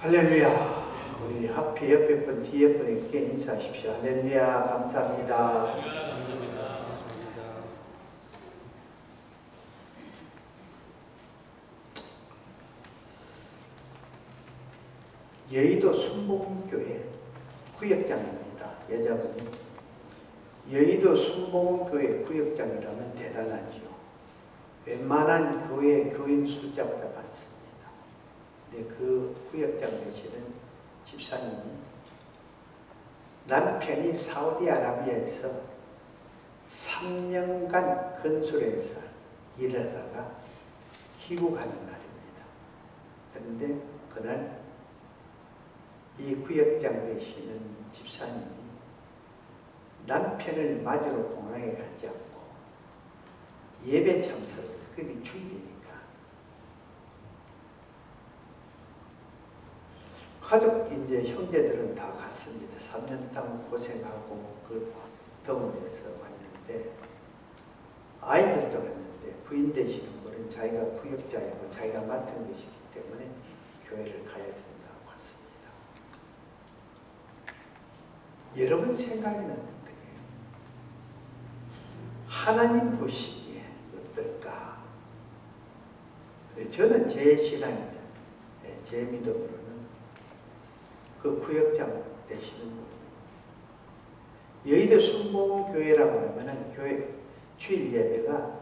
할렐루야. 우리 하피 옆에 분, 뒤에 분에게 인사하십시오. 할렐루야. 감사합니다. 여의도 순복음교회 구역장입니다. 여자분이. 여의도 순복음교회 구역장이라면 대단하지요. 웬만한 교회 교인 숫자보다 많습니다. 근데 그 구역장 되시는 집사님이 남편이 사우디아라비아에서 3년간 건설회사 일하다가 귀국하는 날입니다. 그런데 그날 이 구역장 되시는 집사님이 남편을 맞으러 공항에 가지 않고 예배 참석을 그게 주일이니까 가족 이제 형제들은 다 갔습니다. 3년 동안 고생하고 그 더운 데서 왔는데 아이들도 갔는데 부인 되시는 분은 자기가 구역자이고 자기가 맡은 것이기 때문에 교회를 가야 된다고 왔습니다. 여러분 생각에는 어떻게 해요? 하나님 보시기에 어떨까? 저는 제 신앙입니다. 제 믿음으로는 그 구역장 되시는 분. 여의도 순복음교회라고 하면은 교회 주일 예배가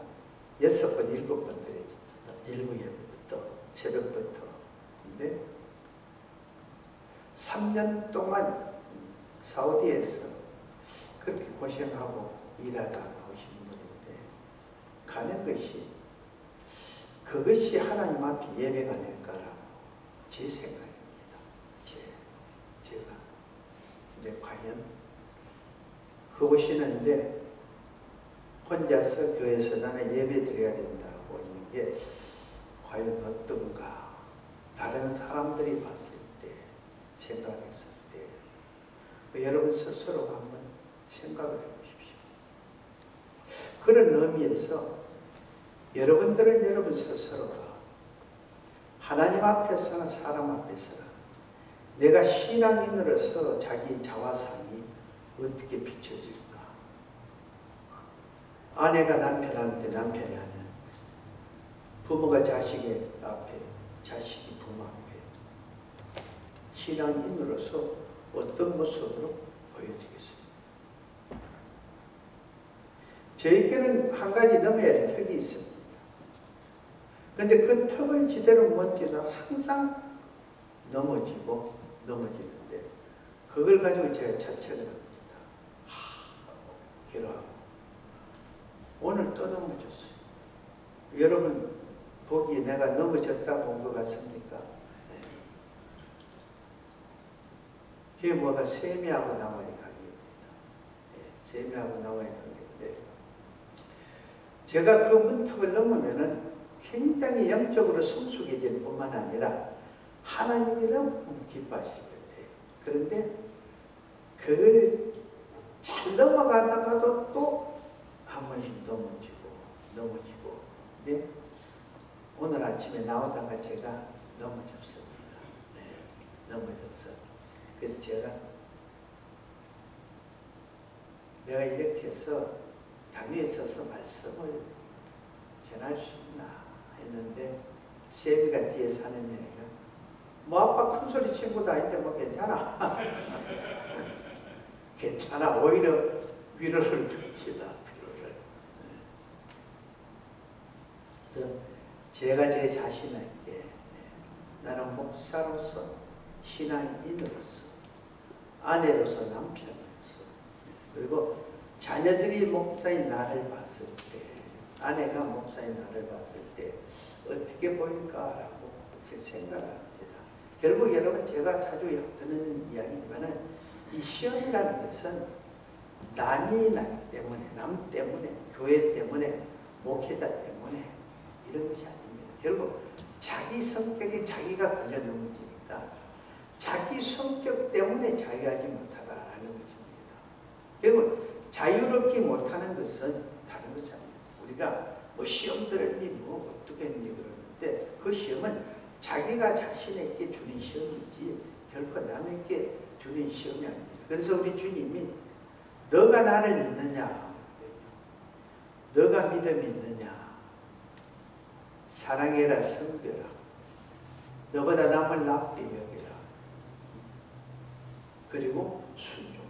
6번, 7번 드려집니다. 일부 예배부터, 새벽부터. 근데 3년 동안 사우디에서 그렇게 고생하고 일하다 오신 분인데 가는 것이 그것이 하나님 앞에 예배가 될까라고 제 생각입니다. 제가. 근데 과연 그곳이는데 혼자서 교회에서 나는 예배 드려야 된다고 있는 게 과연 어떤가? 다른 사람들이 봤을 때, 생각했을 때 여러분 스스로 한번 생각을 해보십시오. 그런 의미에서 여러분들은 여러분 스스로가 하나님 앞에서나 사람 앞에서나 내가 신앙인으로서 자기 자화상이 어떻게 비춰질까? 아내가 남편한테, 남편이 하면 부모가 자식 앞에, 자식이 부모 앞에 신앙인으로서 어떤 모습으로 보여지겠습니까? 저에게는 한 가지 넘어야 할 턱이 있습니다. 그런데 그 턱을 제대로 못 지나 항상 넘어지는데 그걸 가지고 제가 자책을 합니다. 기도하고 오늘 또 넘어졌어요. 여러분 보기에 내가 넘어졌다 본 것 같습니까? 그게 뭐가 세미하고 나와야 가겠습니다. 세미하고 나와야 가겠는데 제가 그 문턱을 넘으면은 굉장히 영적으로 성숙해질 뿐만 아니라 하나님이 너무 기뻐하실 거예요. 그런데 그걸 잘 넘어가다가도 또 한 번씩 넘어지고 근데 오늘 아침에 나오다가 제가 넘어졌습니다. 넘어졌어. 그래서 제가 내가 이렇게 해서 당 위에 서서 말씀을 전할 수 있나 했는데 세비가 뒤에 사는 애가 뭐 아빠 큰소리 친구도 아닌데 뭐 괜찮아. 괜찮아. 오히려 위로를 줍시다. 위로를. 그래서 제가 제 자신에게 나는 목사로서 신앙인으로서 아내로서 남편으로서 그리고 자녀들이 목사인 나를 봤을 때 아내가 목사인 나를 봤을 때 어떻게 보일까라고 생각을 합니다. 결국 여러분 제가 자주 듣는 이야기지만은 이 시험이라는 것은 남이 나 때문에, 남 때문에, 교회 때문에, 목회자 때문에 이런 것이 아닙니다. 결국 자기 성격에 자기가 걸려 넘어지니까 자기 성격 때문에 자유하지 못하다라는 것입니다. 결국 자유롭게 못하는 것은 다른 것이 아닙니다. 우리가 뭐 시험 들었니 뭐 어떻게 했니 그러는데 그 시험은 자기가 자신에게 주는 시험이지 결코 남에게 주는 시험이 아닙니다. 그래서 우리 주님이 너가 나를 믿느냐, 너가 믿음이 있느냐, 사랑해라, 섬겨라, 너보다 남을 낫게 여겨라, 그리고 순종하라.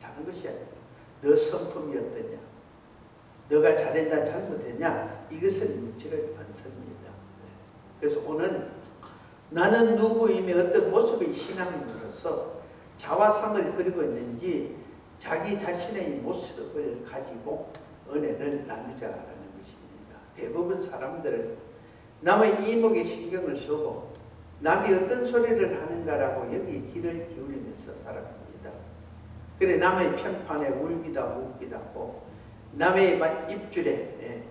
다른 것이 아니라 너 성품이 어떠냐, 너가 잘했냐 잘못했냐, 이것을 묻지를 않습니다. 그래서 오늘 나는 누구이며 어떤 모습의 신앙인으로서 자화상을 그리고 있는지 자기 자신의 모습을 가지고 은혜를 나누자라는 것입니다. 대부분 사람들은 남의 이목에 신경을 쓰고 남이 어떤 소리를 하는가라고 여기 귀를 기울이면서 살아갑니다. 그래 남의 편판에 울기도 하고 웃기도 하고 남의 입줄에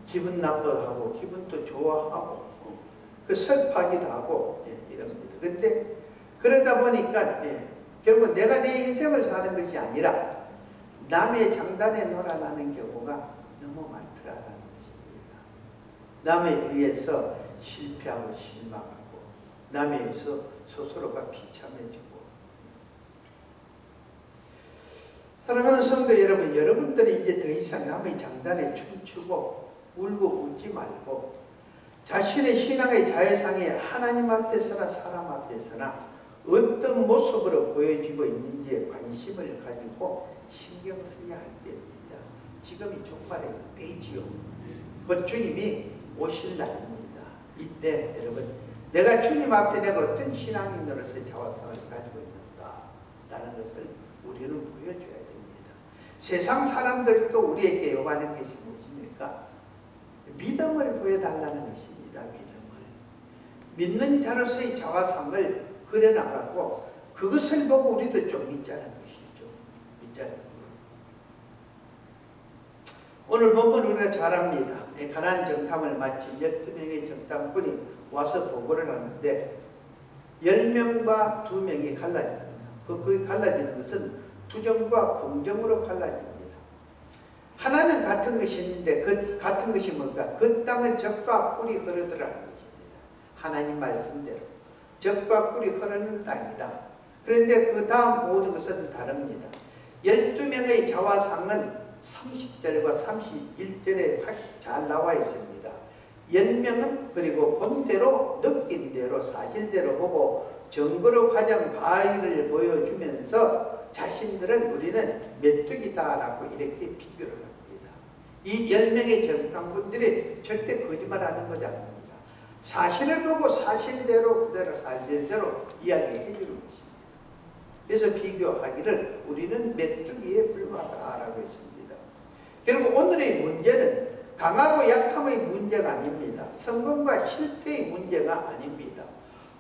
기분 나빠하고 기분도 좋아하고 그 슬퍼하기도 하고 이럽니다. 근데 그러다 보니까 결국 내가 내 인생을 사는 것이 아니라 남의 장단에 놀아나는 경우가 너무 많더라는 것입니다. 남에 의해서 실패하고 실망하고 남에 의해서 스스로가 비참해지고. 사랑하는 성도 여러분, 여러분들이 이제 더 이상 남의 장단에 춤추고 울고 웃지 말고 자신의 신앙의 자유상에 하나님 앞에서나 사람 앞에서나 어떤 모습으로 보여지고 있는지에 관심을 가지고 신경 써야 할 때입니다. 지금이 종말의 때지요. 곧 주님이 오실 날입니다. 이때 여러분, 내가 주님 앞에 내가 어떤 신앙인으로서 자화상을 가지고 있는가 라는 것을 우리는 보여줘야 됩니다. 세상 사람들도 우리에게 요구하는 것이 무엇입니까? 믿음을 보여달라는 것입니다. 믿음을. 믿는 자로서의 자화상을 그려나가고 그것을 보고 우리도 좀 믿자는 것이죠. 믿자는 것. 오늘 본문 우리가 잘 압니다. 가나안 정탐을 마친 12명의 정탐꾼이 와서 보고를 하는데 10명과 2명이 갈라집니다. 그 갈라지는 것은 투정과 긍정으로 갈라집니다. 하나는 같은 것이 있는데 그 같은 것이 뭔가? 그 땅은 젖과 꿀이 흐르더라는 것입니다. 하나님 말씀대로 젖과 꿀이 흐르는 땅이다. 그런데 그 다음 모든 것은 다릅니다. 12명의 자화상은 30절과 31절에 잘 나와 있습니다. 10명은 그리고 본대로 느낀 대로 사실대로 보고 증거로 가장 바위를 보여주면서 자신들은 우리는 메뚜기다라고 이렇게 비교를 합니다. 이 10명의 정탐꾼들이 절대 거짓말하는 것이 아닙니다. 사실을 보고 사실대로 그대로 사실대로 이야기해 주는 것입니다. 그래서 비교하기를 우리는 메뚜기에 불과하다라고 했습니다. 결국 오늘의 문제는 강하고 약함의 문제가 아닙니다. 성공과 실패의 문제가 아닙니다.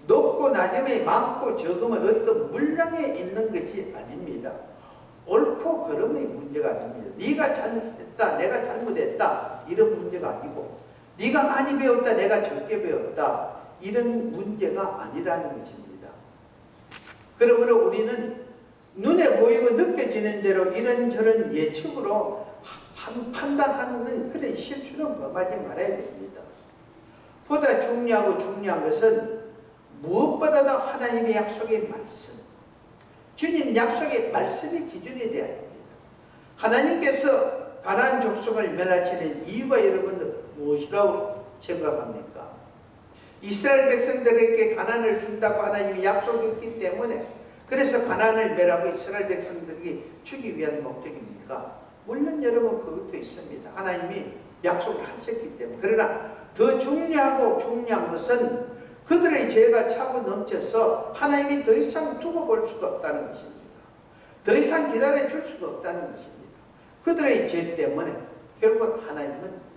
높고 낮음의 많고 적음의 어떤 물량에 있는 것이 아닙니다. 옳고 그름의 문제가 아닙니다. 네가 잘못했다, 내가 잘못했다 이런 문제가 아니고 네가 많이 배웠다, 내가 적게 배웠다 이런 문제가 아니라는 것입니다. 그러므로 우리는 눈에 보이고 느껴지는 대로 이런저런 예측으로 판단하는 그런 실수는 범하지 말아야 됩니다. 보다 중요한 것은 무엇보다도 하나님의 약속의 말씀, 주님 약속의 말씀이 기준이 되어야 됩니다. 하나님께서 가나안 족속을 멸하시는 이유가 여러분들 무엇이라고 생각합니까? 이스라엘 백성들에게 가나안을 준다고 하나님이 약속했기 때문에 그래서 가나안을 멸하고 이스라엘 백성들에게 주기 위한 목적입니까? 물론 여러분 그것도 있습니다. 하나님이 약속을 하셨기 때문에. 그러나 더 중요한 것은 그들의 죄가 차고 넘쳐서 하나님이 더 이상 두고 볼 수가 없다는 것입니다. 더 이상 기다려줄 수가 없다는 것입니다. 그들의 죄 때문에 결국 하나님은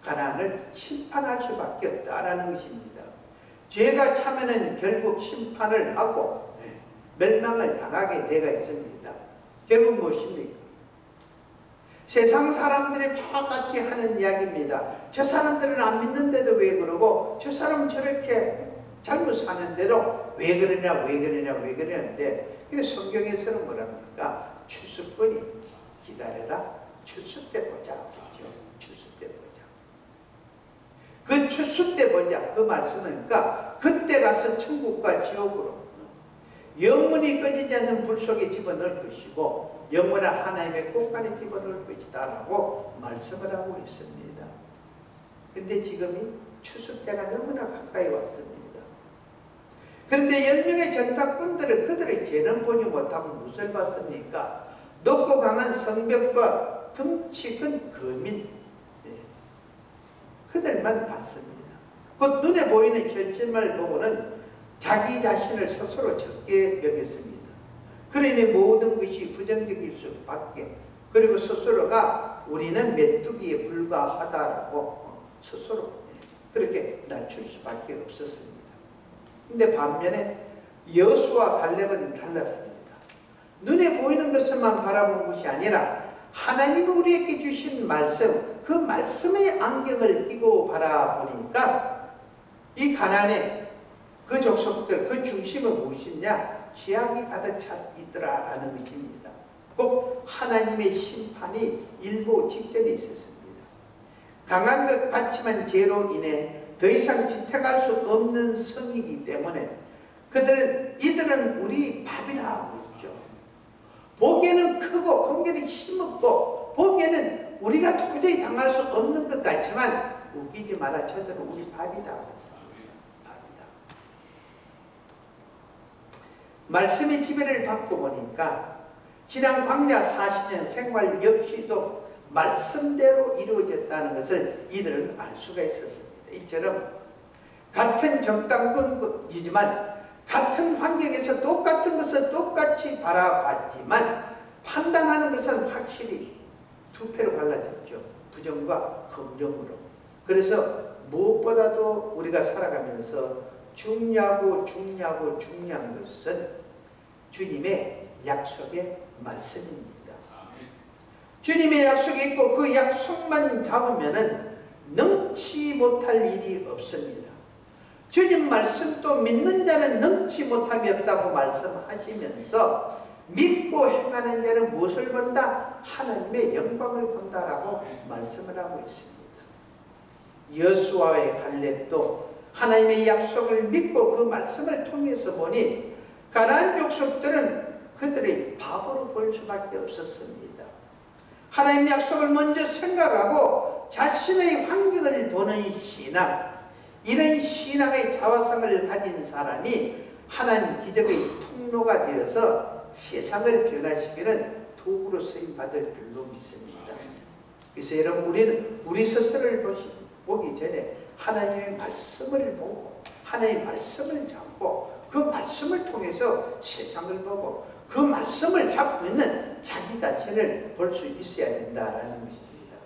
가나안을 심판할 수밖에 없다라는 것입니다. 죄가 차면은 결국 심판을 하고 멸망을 당하게 되어 있습니다. 결국 무엇입니까? 세상 사람들이 다 같이 하는 이야기입니다. 저 사람들은 안 믿는데도 왜 그러고 저 사람은 저렇게 잘못 사는데도 왜 그러냐는데 그래서 성경에서는 뭐랍니까? 추수꾼이 기다려라. 추수 때 보자. 추수 때 보자. 그 추수 때 보자. 그 말씀은 그러니까 그때 가서 천국과 지옥으로 영원히 꺼지지 않는 불 속에 집어넣을 것이고 영원한 하나님의 꽃간에 집어넣을 것이다 라고 말씀을 하고 있습니다. 근데 지금이 추수 때가 너무나 가까이 왔습니다. 그런데 10명의 전탁꾼들은 그들의 죄는 보지 못하고 무엇을 봤습니까? 높고 강한 성벽과 덩치 큰 거민, 그들만 봤습니다. 곧 눈에 보이는 현실만 보고는 자기 자신을 스스로 적게 여겼습니다. 그러니 모든 것이 부정적일 수밖에, 그리고 스스로가 우리는 메뚜기에 불과하다라고 스스로 그렇게 낮출 수밖에 없었습니다. 근데 반면에 여수와 갈렙은 달랐습니다. 눈에 보이는 것만 바라본 것이 아니라 하나님이 우리에게 주신 말씀, 그 말씀의 안경을 끼고 바라보니까 이 가나안의 그 족속들, 그 중심은 무엇이냐? 죄악이 가득 차 있더라라는 것입니다. 꼭 하나님의 심판이 일보 직전에 있었습니다. 강한 것 같지만 죄로 인해 더 이상 지탱할 수 없는 성이기 때문에 이들은 우리 밥이라 하고 있죠. 보기에는 크고 공격이 힘없고 보기에는 우리가 도저히 당할 수 없는 것 같지만 웃기지 마라. 저들은 우리 밥이다 하고 있습니다. 밥이다. 말씀의 지배를 받고 보니까 지난 광야 40년 생활 역시도 말씀대로 이루어졌다는 것을 이들은 알 수가 있었습니다. 이처럼 같은 정당권이지만 같은 환경에서 똑같은 것을 똑같이 바라봤지만 판단하는 것은 확실히 두 패로 갈라졌죠. 부정과 긍정으로. 그래서 무엇보다도 우리가 살아가면서 중요한 것은 주님의 약속의 말씀입니다. 주님의 약속이 있고 그 약속만 잡으면은 능치 못할 일이 없습니다. 주님 말씀도 믿는 자는 능치 못함이 없다고 말씀하시면서 믿고 행하는 자는 무엇을 본다? 하나님의 영광을 본다라고 말씀을 하고 있습니다. 여수아의 갈렙도 하나님의 약속을 믿고 그 말씀을 통해서 보니 가나안 족속들은 그들의 바보로 볼 수밖에 없었습니다. 하나님의 약속을 먼저 생각하고 자신의 환경을 보는 신앙, 이런 신앙의 자화상을 가진 사람이 하나님 기적의 통로가 되어서 세상을 변화시키는 도구로 쓰임받을 줄로 믿습니다. 그래서 여러분, 우리는 우리 스스로를 보기 전에 하나님의 말씀을 보고 하나님의 말씀을 잡고 그 말씀을 통해서 세상을 보고 그 말씀을 잡고 있는 자기 자신을 볼 수 있어야 된다라는 것입니다.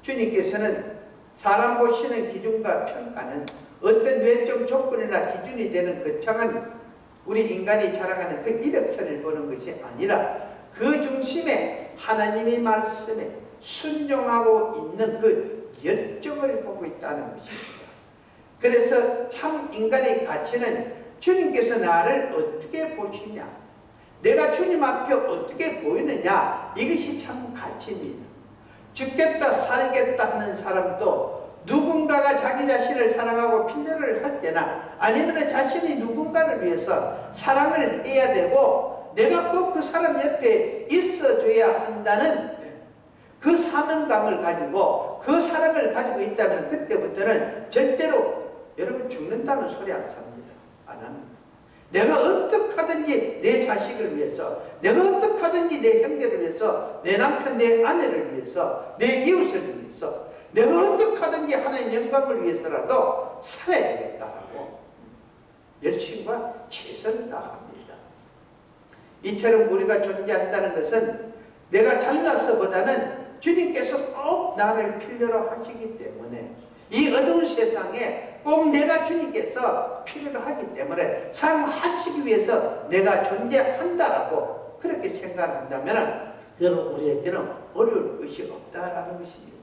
주님께서는 사람 보시는 기준과 평가는 어떤 외적 조건이나 기준이 되는 거창한 우리 인간이 자랑하는 그 이력선을 보는 것이 아니라 그 중심에 하나님의 말씀에 순종하고 있는 그 열정을 보고 있다는 것입니다. 그래서 참 인간의 가치는 주님께서 나를 어떻게 보시냐, 내가 주님 앞에 어떻게 보이느냐, 이것이 참 가치입니다. 죽겠다 살겠다 하는 사람도 누군가가 자기 자신을 사랑하고 필요를 할 때나 아니면 자신이 누군가를 위해서 사랑을 해야 되고 내가 꼭 그 사람 옆에 있어줘야 한다는 그 사명감을 가지고 그 사랑을 가지고 있다면 그때부터는 절대로 여러분 죽는다는 소리 안 삽니다. 안 합니다. 내가 어떻게 하든지 내 자식을 위해서, 내가 어떻게 하든지 내 형제를 위해서, 내 남편, 내 아내를 위해서, 내 이웃을 위해서, 내가 어떻게 하든지 하나님의 영광을 위해서라도 살아야 되겠다고 열심과 최선을 다합니다. 이처럼 우리가 존재한다는 것은 내가 잘나서보다는 주님께서 꼭 나를 필요로 하시기 때문에 이 어두운 세상에 꼭 내가 주님께서 필요로 하기 때문에 사용하시기 위해서 내가 존재한다라고 그렇게 생각한다면 여러분, 우리에게는 어려울 것이 없다라는 것입니다.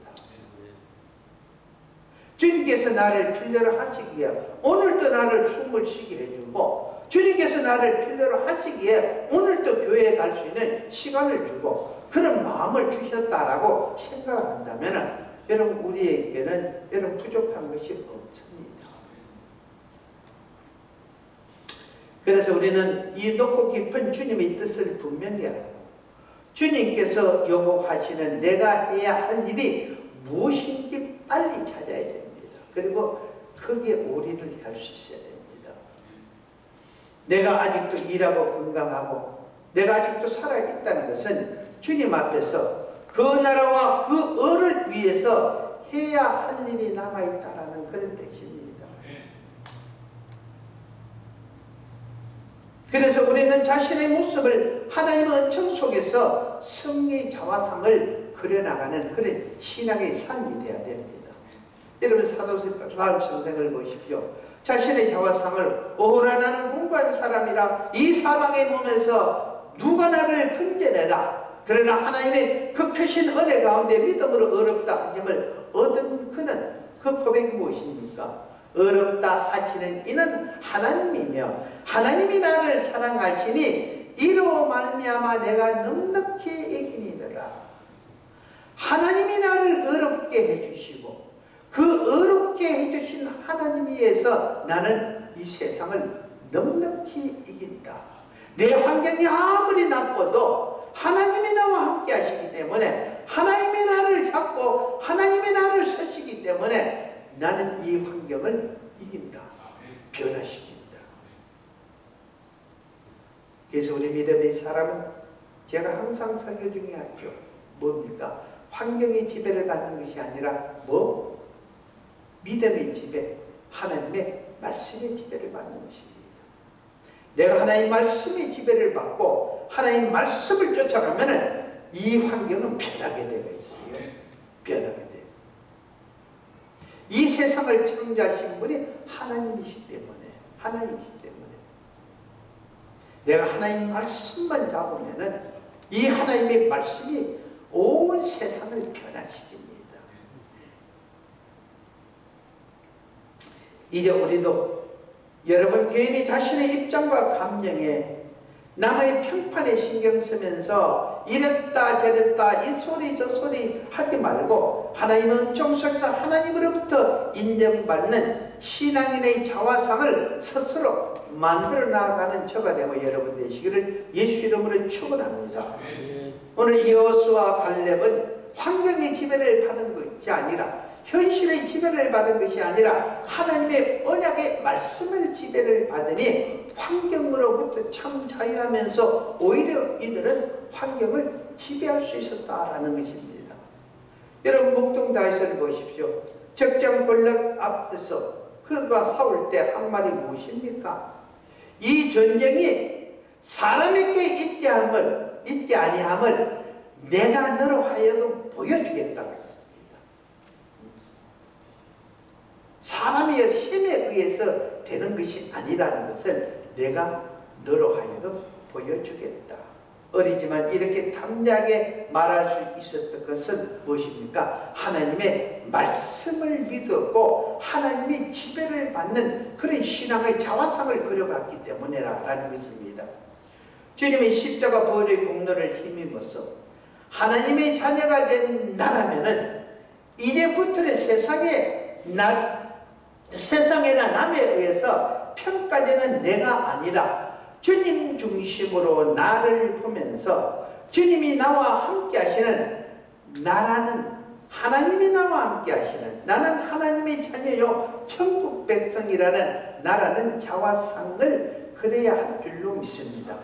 주님께서 나를 필요로 하시기에 오늘도 나를 숨을 쉬게 해주고 주님께서 나를 필요로 하시기에 오늘도 교회에 갈 수 있는 시간을 주고 그런 마음을 주셨다라고 생각을 한다면 여러분 우리에게는 여러분 부족한 것이 없습니다. 그래서 우리는 이 높고 깊은 주님의 뜻을 분명히 알고 주님께서 요구하시는 내가 해야 할 일이 무엇인지 빨리 찾아야 됩니다. 그리고 거기에 올인을 할 수 있어야 됩니다. 내가 아직도 일하고 건강하고 내가 아직도 살아있다는 것은 주님 앞에서 그 나라와 그 을을 위해서 해야 할 일이 남아있다는 그런 뜻입니다. 그래서 우리는 자신의 모습을 하나님의 은총 속에서 승리의 자화상을 그려나가는 그런 신앙의 삶이 되어야 됩니다. 여러분 사도 바울 선생을 보십시오. 자신의 자화상을 오호라 나는 공부한 사람이라 이 사방의 몸에서 누가 나를 건져내라. 그러나 하나님의 그 크신 은혜 가운데 믿음으로 어렵다 하심을 얻은 그는 그 고백이 무엇입니까? 어렵다 하시는 이는 하나님이며 하나님이 나를 사랑하시니 이로 말미암아 내가 넉넉히 이기니라. 하나님이 나를 어렵게 해주시고 그 어렵게 해주신 하나님 위해서 나는 이 세상을 넉넉히 이긴다. 내 환경이 아무리 나빠도 하나님이 나와 함께 하시기 때문에 하나님이 나를 잡고 하나님이 나를 서시기 때문에 나는 이 환경을 이긴다. 변화시킨다. 그래서 우리 믿음의 사람은 제가 항상 설교 중에 하죠. 뭡니까? 환경의 지배를 받는 것이 아니라 믿음의 지배, 하나님의 말씀의 지배를 받는 것입니다. 내가 하나님 말씀의 지배를 받고 하나님 말씀을 쫓아가면 이 환경은 변하게 되어 있어요. 변하게 돼요. 이 세상을 창조하신 분이 하나님이시기 때문에 내가 하나님 말씀만 잡으면 이 하나님의 말씀이 온 세상을 변화시킵니다. 이제 우리도 여러분 개인이 자신의 입장과 감정에 남의 평판에 신경 쓰면서 이랬다 저랬다 이 소리 저 소리 하지 말고 하나님의 은총 속에서 하나님으로부터 인정받는 신앙인의 자화상을 스스로 만들어 나가는 저가 되고 여러분 되시기를 예수 이름으로 축원합니다. 오늘 여호수아와 갈렙은 환경의 지배를 받은 것이 아니라 현실의 지배를 받은 것이 아니라 하나님의 언약의 말씀을 지배를 받으니 환경으로부터 참 자유하면서 오히려 이들은 환경을 지배할 수 있었다라는 것입니다. 여러분 목동 다윗을 보십시오. 적장 권력 앞에서 그가 싸울 때 한 말이 무엇입니까? 이 전쟁이 사람에게 있지 아니함을 내가 너로 하여금 보여주겠다고 했습니다. 사람의 힘에 의해서 되는 것이 아니라는 것을 내가 너로 하여금 보여주겠다. 어리지만 이렇게 담대하게 말할 수 있었던 것은 무엇입니까? 하나님의 말씀을 믿었고 하나님이 지배를 받는 그런 신앙의 자화상을 그려갔기 때문이라는 것입니다. 주님의 십자가 보혈의 공로를 힘입어서 하나님의 자녀가 된 나라면은 이제부터는 세상에나 남에 의해서 평가되는 내가 아니라 주님 중심으로 나를 보면서 주님이 나와 함께 하시는 나라는 하나님이 나와 함께 하시는 나는 하나님의 자녀요 천국 백성이라는 나라는 자화상을 그려야 할 줄로 믿습니다.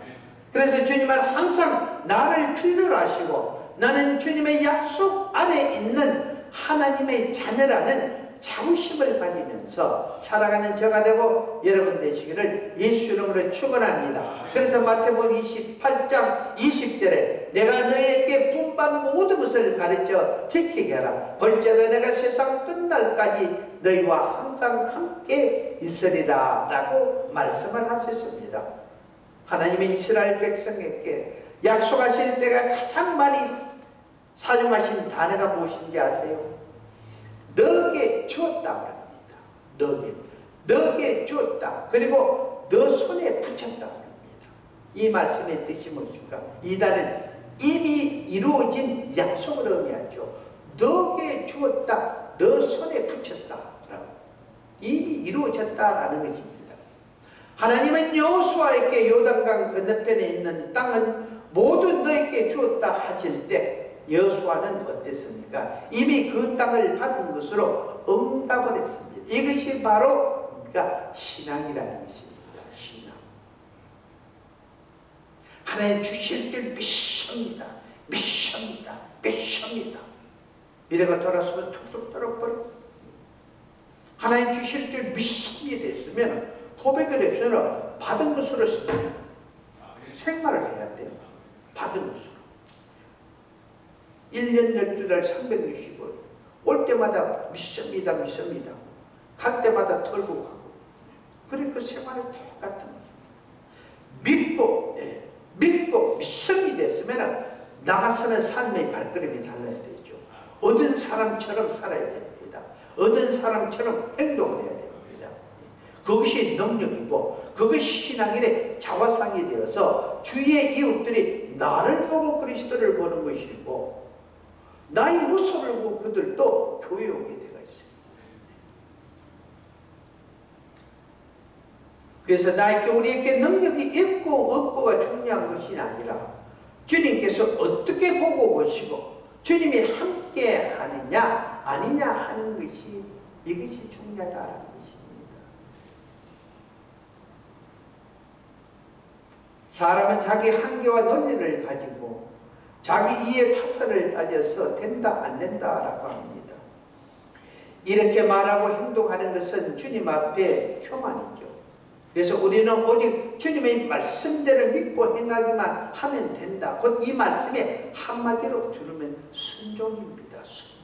그래서 주님은 항상 나를 필요로 하시고 나는 주님의 약속 안에 있는 하나님의 자녀라는 자부심을 가지면서 살아가는 저가 되고 여러분 되시기를 예수 이름으로 축원합니다. 그래서 마태복음 28장 20절에 내가 너희에게 분반 모든 것을 가르쳐 지키게 하라. 볼지어다 내가 세상 끝날까지 너희와 항상 함께 있으리라 라고 말씀을 하셨습니다. 하나님의 이스라엘 백성에게 약속하실 때가 가장 많이 사용하신 단어가 무엇인지 아세요? 너에게 주었다 그럽니다. 너에게 주었다. 그리고 너 손에 붙였다 그럽니다. 이 말씀의 뜻이 무엇입니까? 이 단은 이미 이루어진 약속을 의미하죠. 너에게 주었다. 너 손에 붙였다. 이미 이루어졌다라는 것입니다. 하나님은 여호수아에게 요단강 건너편에 있는 땅은 모두 너에게 주었다 하실 때 여호수아는 어땠습니까? 이미 그 땅을 받은 것으로 응답을 했습니다. 이것이 바로 신앙이라는 것입니다. 신앙. 하나님 주실 줄 믿습니다. 믿습니다. 믿습니다. 미래가 돌아서면 툭툭 떨어버려. 하나님 주실 줄 믿습니다 했으면 고백을 해서는 받은 것으로 생활을 해야 돼요. 받은 것으로. 1년 12달 365일 올 때마다 믿습니다. 믿습니다. 갈 때마다 털고 가고. 그래 그 생활이 똑같은 거예요. 믿고 믿고 믿습니다 했으면 나가서는 삶의 발걸음이 달라야 되죠. 얻은 사람처럼 살아야 됩니다. 얻은 사람처럼 행동을 해야 됩니다. 그것이 능력이고 그것이 신앙인의 자화상이 되어서 주위의 이웃들이 나를 보고 그리스도를 보는 것이고 나의 모습을 보고 그들도 교회에 오게 되어 있습니다. 그래서 나에게 우리에게 능력이 있고 없고가 중요한 것이 아니라 주님께서 어떻게 보고 보시고 주님이 함께 하느냐 아니냐 하는 것이 이것이 중요하다는 것입니다. 사람은 자기 한계와 논리를 가지고 자기 이해 타선을 따져서 된다 안 된다라고 합니다. 이렇게 말하고 행동하는 것은 주님 앞에 교만이죠. 그래서 우리는 오직 주님의 말씀대로 믿고 행하기만 하면 된다. 곧 이 말씀에 한마디로 들으면 순종입니다. 순종.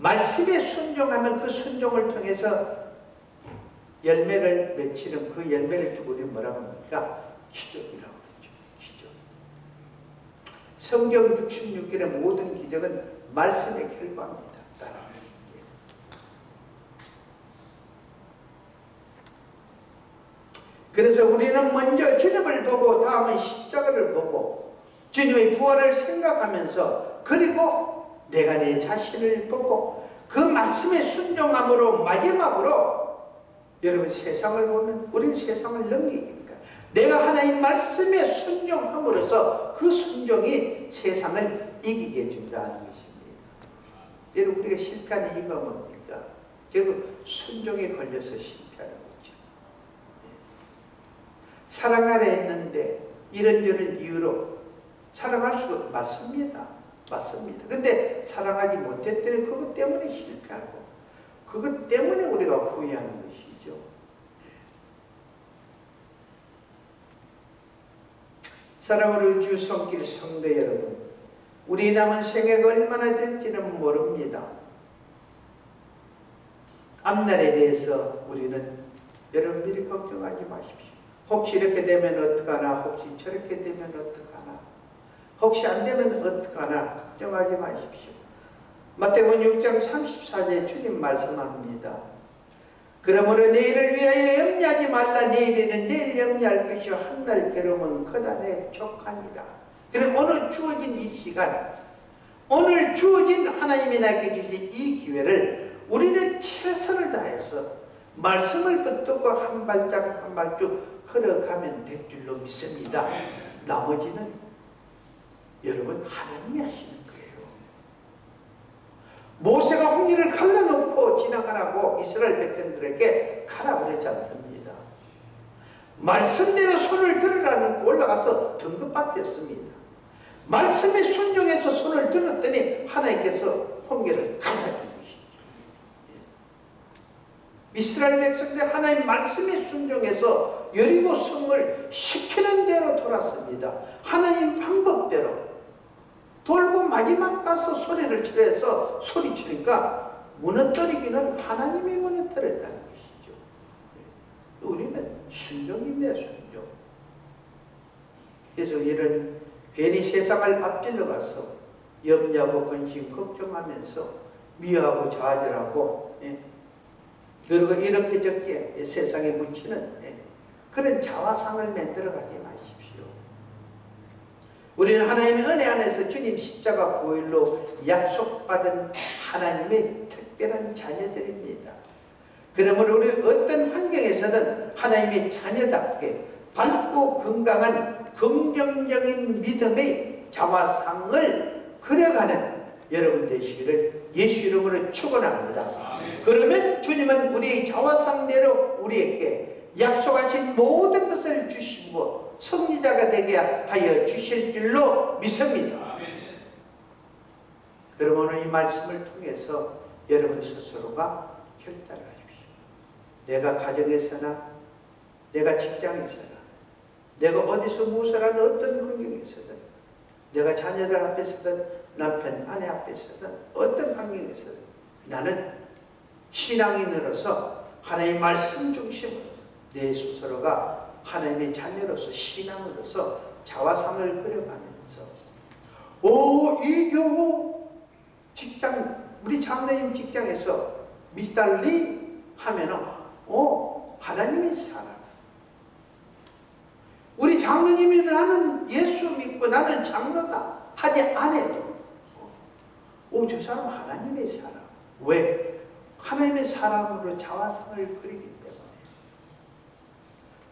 말씀에 순종하면 그 순종을 통해서 열매를 맺히는 그 열매를 두고 우리 뭐라고 합니까? 기적이라고 하죠. 기적. 성경 66권의 모든 기적은 말씀의 결과입니다. 그래서 우리는 먼저 주님을 보고 다음은 십자가를 보고 주님의 부활을 생각하면서 그리고 내가 내 자신을 보고 그 말씀에 순종함으로 마지막으로 여러분 세상을 보면 우리는 세상을 넘기니까 내가 하나님 말씀에 순종함으로써 그 순종이 세상을 이기게 해준다는 것입니다. 여러분 우리가 실패하는 이유가 뭡니까? 결국 순종에 걸려서 실패하는 거죠. 사랑하려 했는데 이런저런 이유로 사랑할 수가 맞습니다. 근데 사랑하지 못했더니 그것 때문에 실패하고 그것 때문에 우리가 후회하는 것이죠. 사랑하는 주 성길 성도 여러분, 우리 남은 생애가 얼마나 될지는 모릅니다. 앞날에 대해서 우리는 여러분 미리 걱정하지 마십시오. 혹시 이렇게 되면 어떡하나, 혹시 저렇게 되면 어떡하나, 혹시 안 되면 어떡하나 걱정하지 마십시오. 마태복음 6장 34절에 주님 말씀합니다. 그러므로 내일을 위하여 염려하지 말라. 내일에는 내일 염려할 것이요 한 날 괴로움은 그날에 족하니라. 그럼 오늘 주어진 이 시간, 오늘 주어진 하나님이 나에게 주신 이 기회를 우리는 최선을 다해서 말씀을 붙들고 한 발짝 한 발짝 걸어가면 될 줄로 믿습니다. 나머지는 여러분 하나님이 하시는 거예요. 모세가 홍해를 갈라놓고 지나가라고 이스라엘 백성들에게 가라 그러지 않습니다. 말씀대로 손을 들으라는 올라가서 등급받겼습니다. 말씀에 순종해서 손을 들었더니 하나님께서 홍해를 갈라준 이스라엘 백성들 하나님 말씀에 순종해서 여리고 성을 시키는 대로 돌았습니다. 하나님 방법대로 돌고 마지막 가서 소리를 치러서 소리치니까 무너뜨리기는 하나님이 무너뜨렸다는 것이죠. 우리는 순종입니다. 순종. 그래서 이런 괜히 세상을 앞질러 가서 염려하고 근심 걱정하면서 미워하고 좌절하고 그리고 이렇게 저렇게 세상에 묻히는 그런 자화상을 만들어가지 마십시오. 우리는 하나님의 은혜 안에서 주님 십자가 보혈로 약속받은 하나님의 특별한 자녀들입니다. 그러므로 우리 어떤 환경에서든 하나님의 자녀답게 밝고 건강한 긍정적인 믿음의 자화상을 그려가는 여러분 되시기를 예수 이름으로 축원합니다. 그러면 주님은 우리의 자화상대로 우리에게 약속하신 모든 것을 주시고 승리자가 되게 하여 주실 줄로 믿습니다. 그러면 오늘 이 말씀을 통해서 여러분 스스로가 결단을 하십시오. 내가 가정에서나 내가 직장에서나 내가 어디서 무엇을 하는 어떤 환경에서든 내가 자녀들 앞에서든 남편 아내 앞에서든 어떤 환경에서든 나는 신앙인으로서 하나님의 말씀 중심으로 내 스스로가 하나님의 자녀로서 신앙으로서 자화상을 그려가면서 이 교우 직장 우리 장로님 직장에서 미스달리 하면은 하나님의 사람 우리 장로님이 나는 예수 믿고 나는 장로다 하지 않아도 저 사람 하나님의 사람. 왜? 하나님의 사람으로 자화상을 그리기 때문에.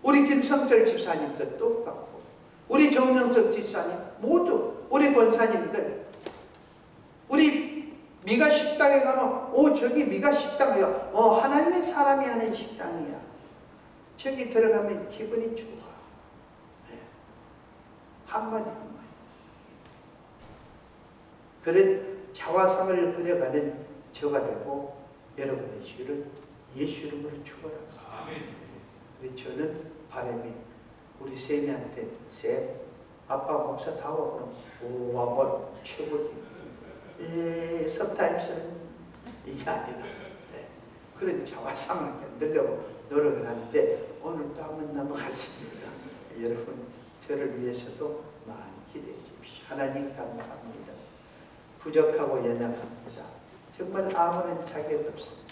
우리 김성철 집사님도 똑같고 우리 정영석 집사님 모두 우리 권사님들 우리 미가 식당에 가면 저기 미가 식당이야. 하나님의 사람이 하는 식당이야. 저기 들어가면 기분이 좋아. 한마디 한마디. 그런 자화상을 그려가는 저가 되고 여러분 되시기를 예수 이름으로 축원합니다. 그래서 저는 바람이 우리 쌤이한테 쌤 아빠 목사 다 왔구나. 와봐 최고지. sometimes는 이게 아니라 그런 자화상을 만들려고 노력을 하는데 오늘도 한번 넘어갔습니다. 여러분 저를 위해서도 많이 기대해 주십시오. 하나님 감사합니다. 부족하고 연약합니다. 정말 아무런 자격 없습니다.